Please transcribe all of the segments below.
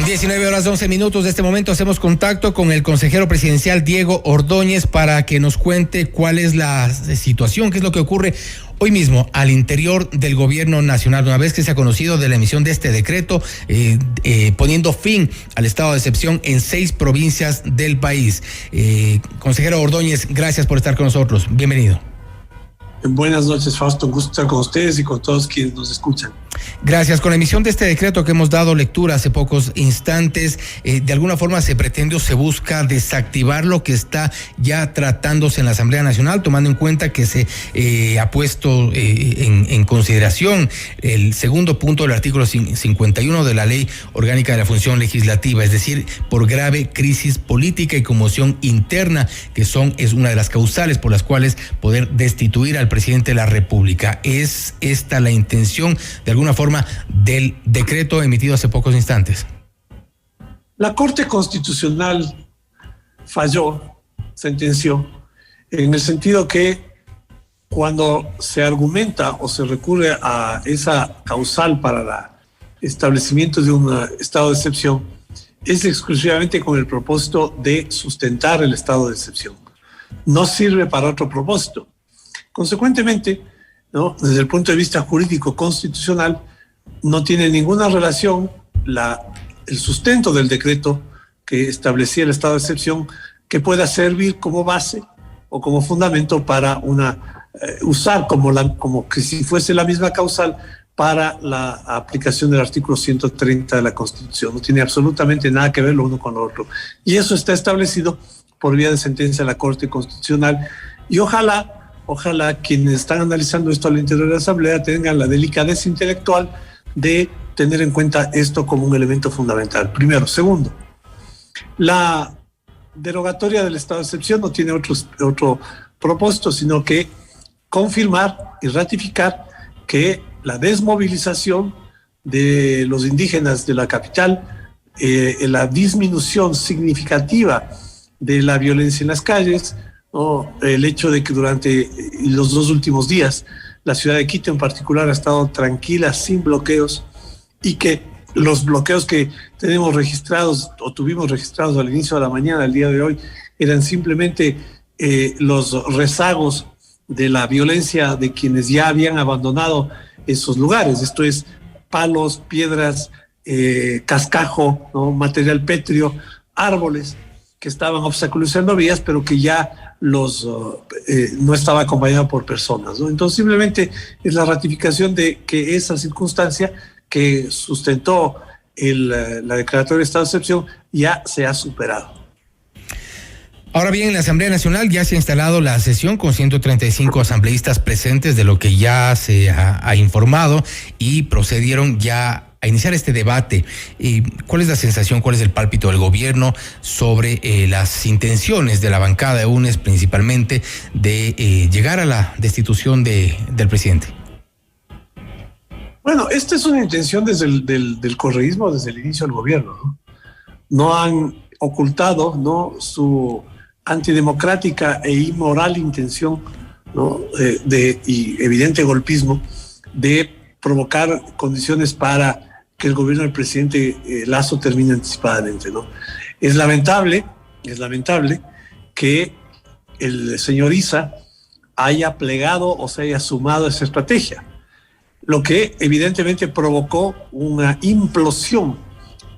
19:11. De este momento hacemos contacto con el consejero presidencial Diego Ordóñez para que nos cuente cuál es la situación, qué es lo que ocurre hoy mismo al interior del gobierno nacional, una vez que se ha conocido de la emisión de este decreto poniendo fin al estado de excepción en 6 provincias del país. Consejero Ordóñez, gracias por estar con nosotros. Bienvenido. Buenas noches, Fausto. Un gusto estar con ustedes y con todos quienes nos escuchan. Gracias. Con la emisión de este decreto que hemos dado lectura hace pocos instantes, de alguna forma se pretende o se busca desactivar lo que está ya tratándose en la Asamblea Nacional, tomando en cuenta que se ha puesto en consideración el segundo punto del artículo 51 de la Ley Orgánica de la Función Legislativa, es decir, por grave crisis política y conmoción interna, que es una de las causales por las cuales poder destituir al presidente de la República. ¿Es esta la intención de alguna forma del decreto emitido hace pocos instantes? La Corte Constitucional falló, sentenció, en el sentido que cuando se argumenta o se recurre a esa causal para el establecimiento de un estado de excepción, es exclusivamente con el propósito de sustentar el estado de excepción. No sirve para otro propósito. Consecuentemente, ¿no?, desde el punto de vista jurídico constitucional, no tiene ninguna relación el sustento del decreto que establecía el estado de excepción que pueda servir como base o como fundamento para usar como que si fuese la misma causal para la aplicación del artículo 130 de la Constitución. No tiene absolutamente nada que ver lo uno con lo otro. Y eso está establecido por vía de sentencia de la Corte Constitucional. Y ojalá quienes están analizando esto al interior de la Asamblea tengan la delicadeza intelectual de tener en cuenta esto como un elemento fundamental. Primero. Segundo, la derogatoria del estado de excepción no tiene otro propósito, sino que confirmar y ratificar que la desmovilización de los indígenas de la capital, la disminución significativa de la violencia en las calles, ¿no?, el hecho de que durante los 2 últimos días la ciudad de Quito en particular ha estado tranquila, sin bloqueos, y que los bloqueos que tenemos registrados o tuvimos registrados al inicio de la mañana, al día de hoy, eran simplemente los rezagos de la violencia de quienes ya habían abandonado esos lugares. Esto es palos, piedras, cascajo, ¿no?, material pétreo, árboles que estaban obstaculizando vías, pero que ya no estaba acompañado por personas, ¿no? Entonces simplemente es la ratificación de que esa circunstancia que sustentó la declaratoria de estado de excepción ya se ha superado. Ahora bien, en la Asamblea Nacional ya se ha instalado la sesión con 135 asambleístas presentes, de lo que ya se ha informado, y procedieron ya a iniciar este debate. ¿Cuál es la sensación, cuál es el pálpito del gobierno sobre las intenciones de la bancada de UNES, principalmente, de llegar a la destitución del presidente? Bueno, esta es una intención desde del correísmo desde el inicio del gobierno, ¿no? No han ocultado, ¿no?, su antidemocrática e inmoral intención, ¿no?, y evidente golpismo de provocar condiciones para que el gobierno del presidente Lasso termine anticipadamente, ¿no? Es lamentable que el señor Issa haya plegado o se haya sumado a esa estrategia, lo que evidentemente provocó una implosión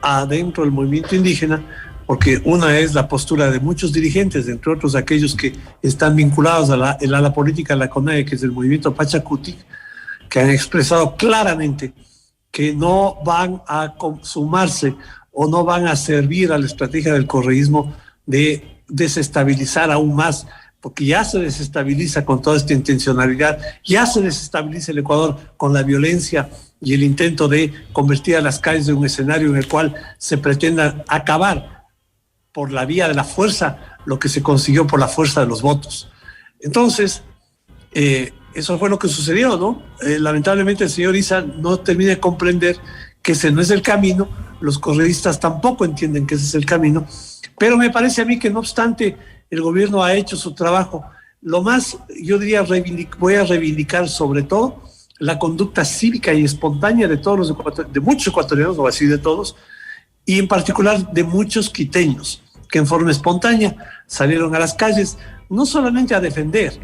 adentro del movimiento indígena, porque una es la postura de muchos dirigentes, entre otros aquellos que están vinculados a la política de la CONAIE, que es el movimiento Pachacuti, que han expresado claramente que no van a sumarse o no van a servir a la estrategia del correísmo de desestabilizar aún más, porque ya se desestabiliza con toda esta intencionalidad, ya se desestabiliza el Ecuador con la violencia y el intento de convertir a las calles en un escenario en el cual se pretenda acabar por la vía de la fuerza lo que se consiguió por la fuerza de los votos. Entonces, eso fue lo que sucedió, ¿no? Lamentablemente el señor Issa no termina de comprender que ese no es el camino, los correístas tampoco entienden que ese es el camino, pero me parece a mí que no obstante el gobierno ha hecho su trabajo. Lo más, yo diría, voy a reivindicar sobre todo la conducta cívica y espontánea de todos de muchos ecuatorianos, no así de todos, y en particular de muchos quiteños que en forma espontánea salieron a las calles, no solamente a defender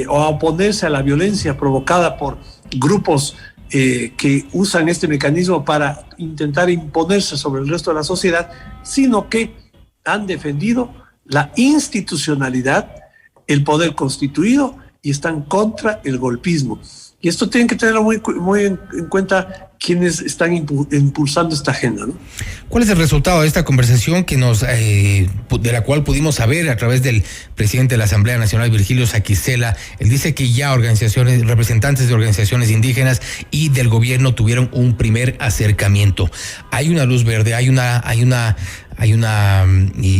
o a oponerse a la violencia provocada por grupos que usan este mecanismo para intentar imponerse sobre el resto de la sociedad, sino que han defendido la institucionalidad, el poder constituido, y están contra el golpismo. Y esto tienen que tenerlo muy en cuenta quienes están impulsando esta agenda, ¿no? ¿Cuál es el resultado de esta conversación que de la cual pudimos saber a través del presidente de la Asamblea Nacional, Virgilio Saquicela? Él dice que ya representantes de organizaciones indígenas y del gobierno tuvieron un primer acercamiento. Hay una luz verde, hay una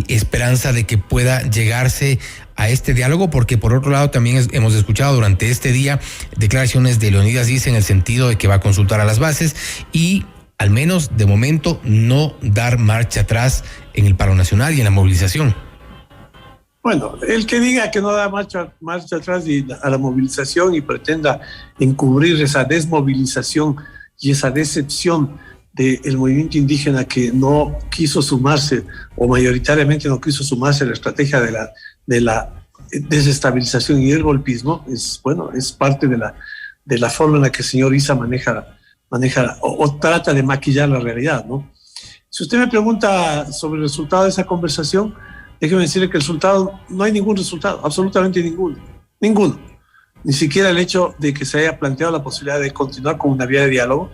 esperanza de que pueda llegarse a este diálogo, porque por otro lado también hemos escuchado durante este día declaraciones de Leonidas Diz en el sentido de que va a consultar a las bases y al menos de momento no dar marcha atrás en el paro nacional y en la movilización. Bueno, el que diga que no da marcha atrás a la movilización y pretenda encubrir esa desmovilización y esa decepción del movimiento indígena que no quiso sumarse o mayoritariamente no quiso sumarse a la estrategia de la desestabilización y el golpismo, es parte de la forma en la que el señor Issa maneja o trata de maquillar la realidad, ¿no? Si usted me pregunta sobre el resultado de esa conversación, déjeme decirle que el resultado, no hay ningún resultado, absolutamente ninguno. Ni siquiera el hecho de que se haya planteado la posibilidad de continuar con una vía de diálogo,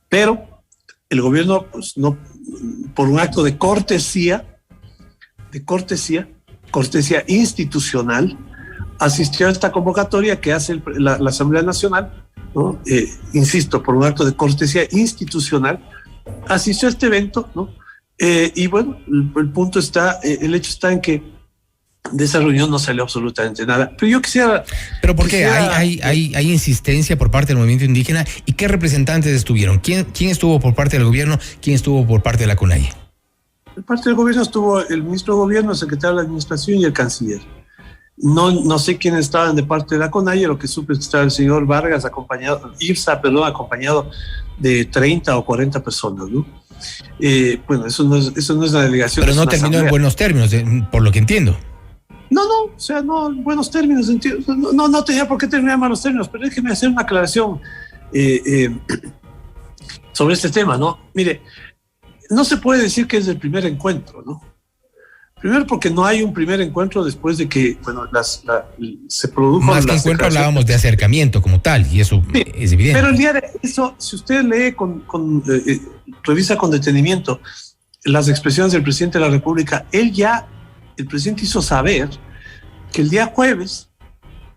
pero el gobierno, pues, no, por un acto de cortesía institucional, asistió a esta convocatoria que hace la Asamblea Nacional, ¿no? Insisto, por un acto de cortesía institucional, asistió a este evento, ¿no? Y bueno, el hecho está en que de esa reunión no salió absolutamente nada. Pero yo quisiera... ¿Pero por qué? ¿Hay insistencia por parte del movimiento indígena? ¿Y qué representantes estuvieron? ¿Quién estuvo por parte del gobierno? ¿Quién estuvo por parte de la CONAIE? Por parte del gobierno estuvo el ministro de Gobierno, el secretario de la Administración y el canciller. No sé quiénes estaban de parte de la CONAIE, lo que supe es que estaba el señor Vargas acompañado de 30 o 40 personas, ¿no? Bueno, eso no es la delegación. Pero no terminó en buenos términos, por lo que entiendo. No, en buenos términos, no tenía por qué terminar en malos términos, pero déjeme hacer una aclaración sobre este tema, ¿no? Mire, no se puede decir que es el primer encuentro, ¿no? Primero porque no hay un primer encuentro después de que, se produjo... Más que encuentro hablábamos de acercamiento como tal, y eso sí, es evidente. Pero el día de eso, si usted lee revisa con detenimiento las expresiones del presidente de la República, el presidente hizo saber que el día jueves,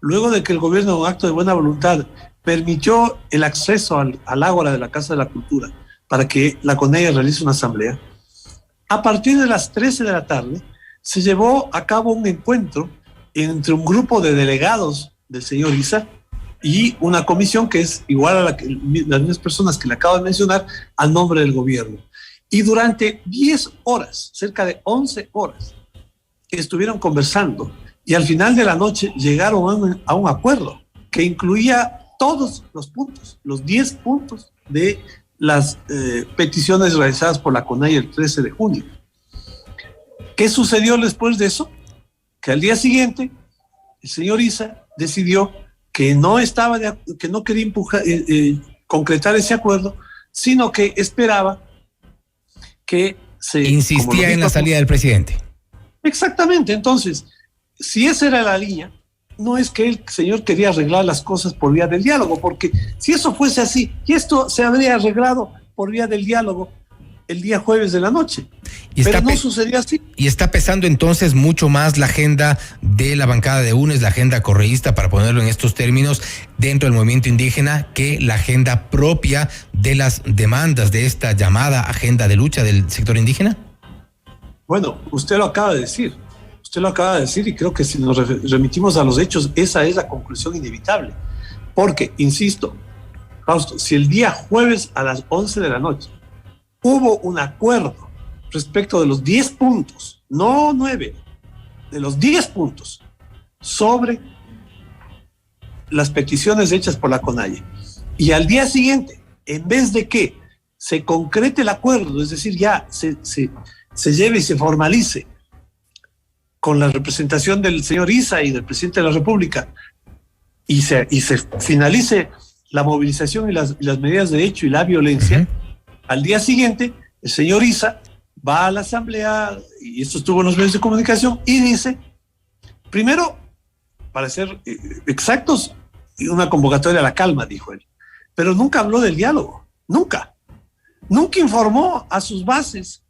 luego de que el gobierno, en un acto de buena voluntad, permitió el acceso al ágora de la Casa de la Cultura para que la CONAIE realice una asamblea, a partir de las 13 de la tarde se llevó a cabo un encuentro entre un grupo de delegados del señor Issa y una comisión que es igual a las mismas personas que le acabo de mencionar, a nombre del gobierno. Y durante 10 horas, cerca de 11 horas, estuvieron conversando y al final de la noche llegaron a un acuerdo que incluía todos los puntos, los 10 puntos de las peticiones realizadas por la CONAIE el 13 de junio. ¿Qué sucedió después de eso? Que al día siguiente el señor Issa decidió que no quería concretar ese acuerdo, sino que esperaba que se... Insistía en la salida del presidente. Exactamente. Entonces, si esa era la línea, no es que el señor quería arreglar las cosas por vía del diálogo, porque si eso fuese así, y esto se habría arreglado por vía del diálogo el día jueves de la noche. Pero no sucedió así. Y está pesando entonces mucho más la agenda de la bancada de UNES, la agenda correísta, para ponerlo en estos términos, dentro del movimiento indígena, que la agenda propia de las demandas de esta llamada agenda de lucha del sector indígena. Bueno, usted lo acaba de decir. Y creo que si nos remitimos a los hechos, esa es la conclusión inevitable. Porque, insisto, Fausto, si el día jueves a las 11 de la noche hubo un acuerdo respecto de los 10 puntos, no 9, de los 10 puntos, sobre las peticiones hechas por la CONAIE, y al día siguiente, en vez de que se concrete el acuerdo, es decir, ya se lleve y se formalice con la representación del señor Issa y del presidente de la República, y se finalice la movilización y las medidas de hecho y la violencia, al día siguiente el señor Issa va a la asamblea, y esto estuvo en los medios de comunicación, y dice, primero, para ser exactos, una convocatoria a la calma, dijo él, pero nunca habló del diálogo, nunca informó a sus bases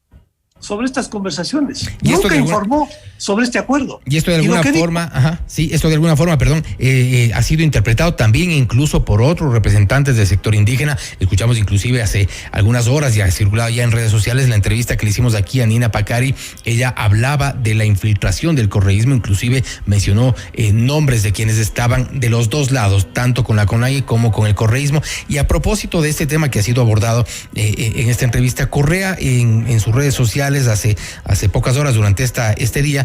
sobre estas conversaciones, nunca informó sobre este acuerdo. Y esto de alguna forma, ha sido interpretado también incluso por otros representantes del sector indígena. Escuchamos inclusive hace algunas horas, ya ha circulado ya en redes sociales, la entrevista que le hicimos aquí a Nina Pacari. Ella hablaba de la infiltración del correísmo, inclusive mencionó nombres de quienes estaban de los dos lados, tanto con la CONAIE como con el correísmo. Y a propósito de este tema que ha sido abordado en esta entrevista, Correa en sus redes sociales hace pocas horas durante este día,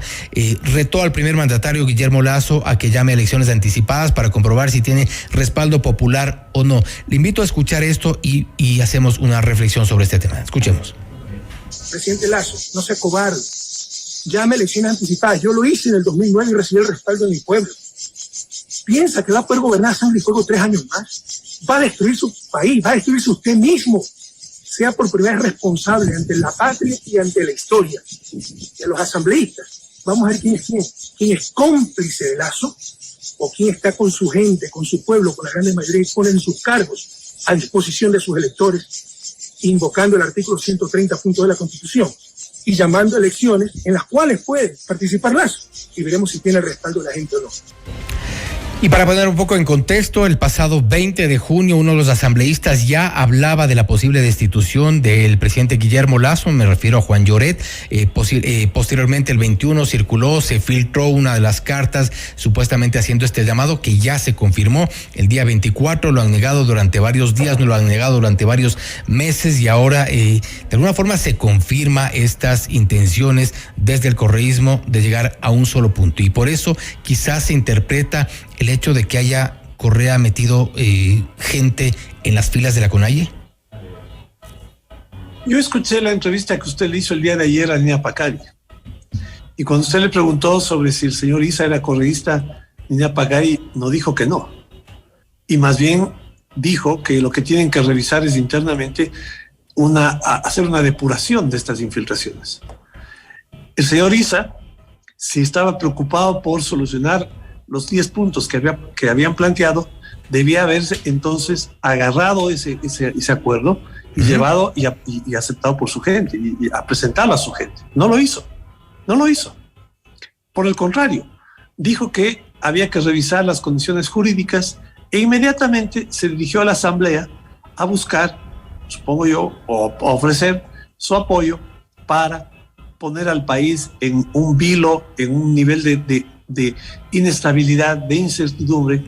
retó al primer mandatario Guillermo Lasso a que llame a elecciones anticipadas para comprobar si tiene respaldo popular o no. Le invito a escuchar esto y hacemos una reflexión sobre este tema. Escuchemos. Presidente Lasso, no sea cobarde. Llame a elecciones anticipadas. Yo lo hice en el 2009 y recibí el respaldo de mi pueblo. ¿Piensa que va a poder gobernar sangre y fuego 3 años más? Va a destruir su país, va a destruirse usted mismo. Sea por primera vez responsable ante la patria y ante la historia. De los asambleístas, vamos a ver quién es cómplice de Lasso o quién está con su gente, con su pueblo, con la grande mayoría y ponen sus cargos a disposición de sus electores, invocando el artículo 130.2 de la Constitución y llamando a elecciones en las cuales puede participar Lasso y veremos si tiene el respaldo de la gente o no. Y para poner un poco en contexto, el pasado 20 de junio uno de los asambleístas ya hablaba de la posible destitución del presidente Guillermo Lasso, me refiero a Juan Lloret. Posteriormente el 21 se filtró una de las cartas supuestamente haciendo este llamado que ya se confirmó. El día 24 lo han negado durante varios días, no lo han negado durante varios meses y ahora de alguna forma se confirma estas intenciones desde el correísmo de llegar a un solo punto y por eso quizás se interpreta el hecho de que haya Correa metido gente en las filas de la CONAIE. Yo escuché la entrevista que usted le hizo el día de ayer a Nina Pacari y cuando usted le preguntó sobre si el señor Issa era correísta, Nina Pacari no dijo que no y más bien dijo que lo que tienen que revisar es internamente hacer una depuración de estas infiltraciones. El señor Issa, si estaba preocupado por solucionar los 10 puntos que habían planteado, debía haberse entonces agarrado ese acuerdo y llevado y aceptado por su gente y a presentarlo a su gente. No lo hizo. Por el contrario, dijo que había que revisar las condiciones jurídicas e inmediatamente se dirigió a la asamblea a buscar, supongo yo, o a ofrecer su apoyo para poner al país en un vilo, en un nivel de inestabilidad, de incertidumbre.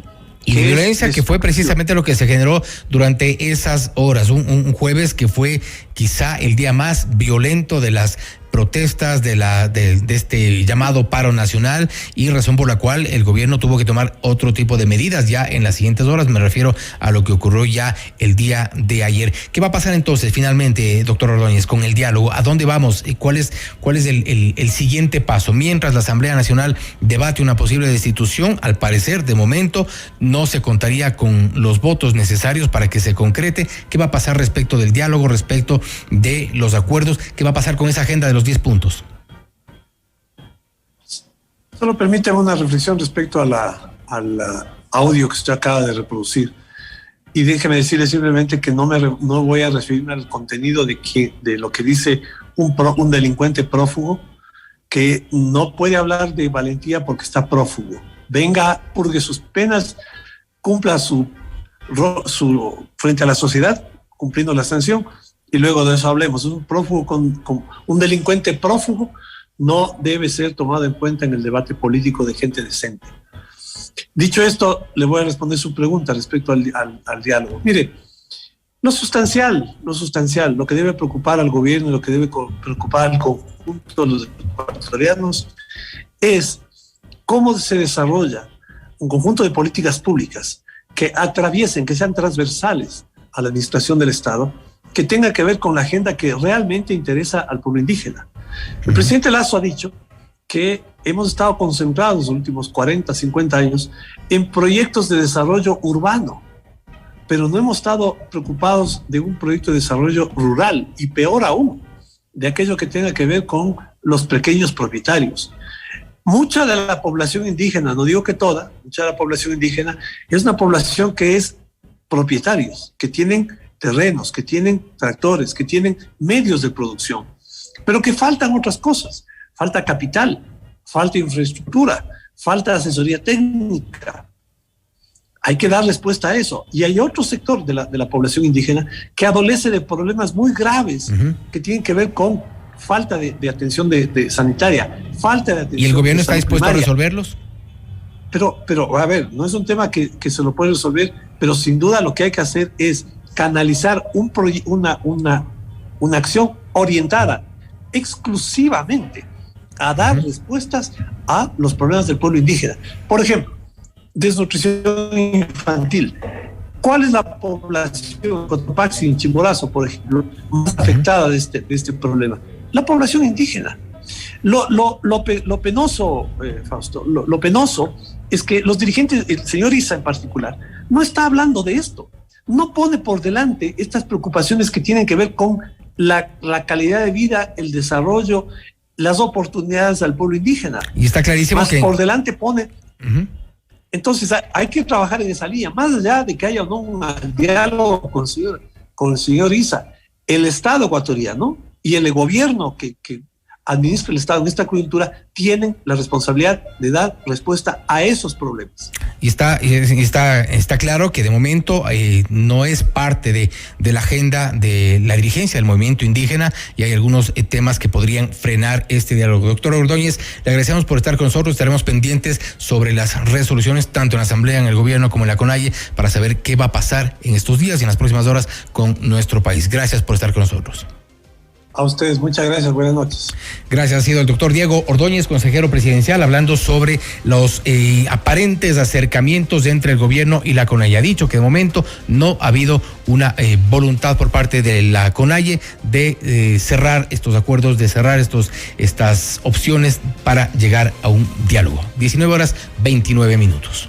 Y de violencia que fue precisamente lo que se generó durante esas horas, un jueves que fue quizá el día más violento de las protestas de este llamado paro nacional y razón por la cual el gobierno tuvo que tomar otro tipo de medidas ya en las siguientes horas. Me refiero a lo que ocurrió ya el día de ayer. ¿Qué va a pasar entonces finalmente, doctor Ordóñez, con el diálogo? ¿A dónde vamos? ¿Cuál es el siguiente paso? Mientras la Asamblea Nacional debate una posible destitución, al parecer de momento no se contaría con los votos necesarios para que se concrete. ¿Qué va a pasar respecto del diálogo, respecto de los acuerdos? ¿Qué va a pasar con esa agenda de los 10 puntos? Solo permítame una reflexión respecto al audio que usted acaba de reproducir. Y déjeme decirle simplemente que no voy a referirme al contenido de lo que dice un delincuente prófugo que no puede hablar de valentía porque está prófugo. Venga, purgue sus penas, cumpla su frente a la sociedad, cumpliendo la sanción, y luego de eso hablemos. Un prófugo con un delincuente prófugo no debe ser tomado en cuenta en el debate político de gente decente. Dicho esto, le voy a responder su pregunta respecto al diálogo. Mire, lo sustancial, lo que debe preocupar al gobierno, lo que debe preocupar al conjunto de los ecuatorianos es cómo se desarrolla un conjunto de políticas públicas que atraviesen, que sean transversales a la administración del Estado que tenga que ver con la agenda que realmente interesa al pueblo indígena. El presidente Lasso ha dicho que hemos estado concentrados los últimos 40, 50 años en proyectos de desarrollo urbano, pero no hemos estado preocupados de un proyecto de desarrollo rural y peor aún, de aquello que tenga que ver con los pequeños propietarios. Mucha de la población indígena, no digo que toda, mucha de la población indígena es una población que es propietarios, que tienen terrenos, que tienen tractores, que tienen medios de producción, pero que faltan otras cosas. Falta capital, falta infraestructura, falta asesoría técnica. Hay que dar respuesta a eso. Y hay otro sector de la población indígena que adolece de problemas muy graves que tienen que ver con falta de atención sanitaria, falta de atención. ¿Y el gobierno está dispuesto primaria a resolverlos? Pero, a ver, no es un tema que se lo puede resolver, pero sin duda lo que hay que hacer es canalizar una acción orientada exclusivamente a dar respuestas a los problemas del pueblo indígena. Por ejemplo, desnutrición infantil. ¿Cuál es la población, Cotopaxi y Chimborazo, por ejemplo, más afectada de este problema? La población indígena. Lo penoso, Fausto, lo penoso es que los dirigentes, el señor Issa en particular, no está hablando de esto. No pone por delante estas preocupaciones que tienen que ver con la calidad de vida, el desarrollo, las oportunidades al pueblo indígena. Y está clarísimo más que por delante pone. Entonces hay que trabajar en esa línea, más allá de que haya o no un diálogo con el señor Issa. El Estado ecuatoriano y el gobierno que administra el Estado en esta coyuntura tienen la responsabilidad de dar respuesta a esos problemas. Y está claro que de momento no es parte de la agenda de la dirigencia del movimiento indígena y hay algunos temas que podrían frenar este diálogo. Doctor Ordóñez, le agradecemos por estar con nosotros. Estaremos pendientes sobre las resoluciones tanto en la Asamblea, en el gobierno como en la CONAIE para saber qué va a pasar en estos días y en las próximas horas con nuestro país. Gracias por estar con nosotros. A ustedes, muchas gracias, buenas noches. Gracias, ha sido el doctor Diego Ordóñez, consejero presidencial, hablando sobre los aparentes acercamientos entre el gobierno y la CONAIE. Ha dicho que de momento no ha habido una voluntad por parte de la CONAIE de cerrar estos acuerdos, de cerrar estas opciones para llegar a un diálogo. 19:29.